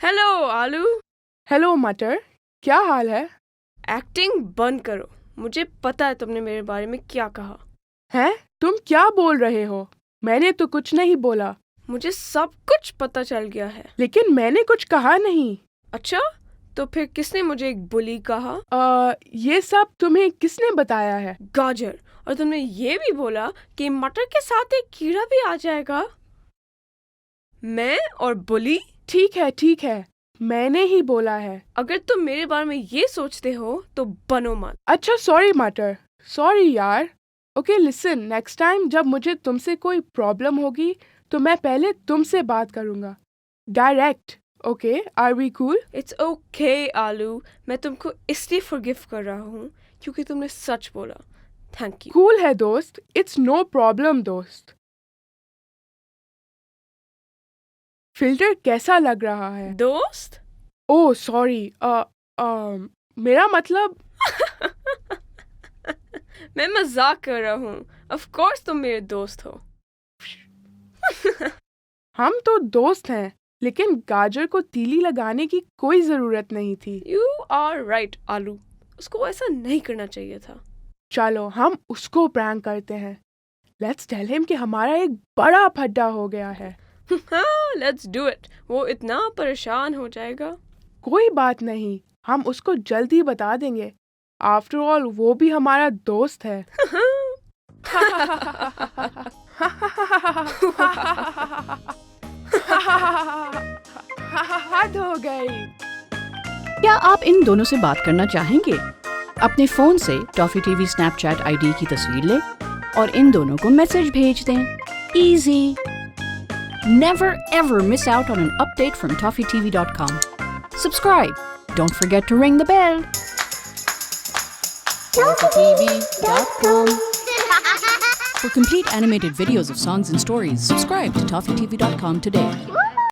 Hello आलू। Hello मटर, क्या हाल है? एक्टिंग बंद करो। मुझे पता है तुमने मेरे बारे में क्या कहा। हैं? तुम क्या बोल रहे हो? मैंने तो कुछ नहीं बोला। मुझे सब कुछ पता चल गया है। लेकिन मैंने कुछ कहा नहीं। अच्छा, तो फिर किसने मुझे एक बुली कहा? ये सब तुम्हें किसने बताया है? गाजर। और तुमने ये भी बोला कि मटर के साथ एक कीड़ा भी आ जाएगा। मैं और बुली? ठीक है, मैंने ही बोला है। अगर तुम मेरे बारे में ये सोचते हो तो बनो मत। अच्छा, सॉरी मटर, सॉरी यार। ओके लिसन, नेक्स्ट टाइम जब मुझे तुमसे कोई प्रॉब्लम होगी तो मैं पहले तुमसे बात करूँगा, direct. Okay, are we cool? It's okay आलू, मैं तुमको इसलिए फॉरगिव कर रहा हूँ क्योंकि तुमने सच बोला। Thank you. कूल है दोस्त, इट्स नो प्रॉब्लम दोस्त। फिल्टर कैसा लग रहा है? दोस्त? ओह सॉरी, मेरा मतलब मैं मजाक कर रहा हूँ। ऑफ कोर्स तुम मेरे दोस्त हो। हम तो दोस्त हैं, लेकिन गाजर को तीली लगाने की कोई जरूरत नहीं थी। यू आर राइट आलू, उसको ऐसा नहीं करना चाहिए था। चलो हम उसको प्रैंक करते हैं। लेट्स टेल हिम कि हमारा एक बड़ा फड्डा हो गया है। हाँ, लेट्स डू इट। वो इतना परेशान हो जाएगा। कोई बात नहीं, हम उसको जल्दी बता देंगे। आफ्टर ऑल वो भी हमारा दोस्त है। हद हो गई। क्या आप इन दोनों से बात करना चाहेंगे? अपने फ़ोन से टॉफ़ी टीवी स्नैपचैट आईडी की तस्वीर लें और इन दोनों को मैसेज भेज दें। Easy. Never ever miss out on an update from ToffeeTV.com. Subscribe. Don't forget to ring the bell. ToffeeTV.com. For complete animated videos of songs and stories, subscribe to ToffeeTV.com today.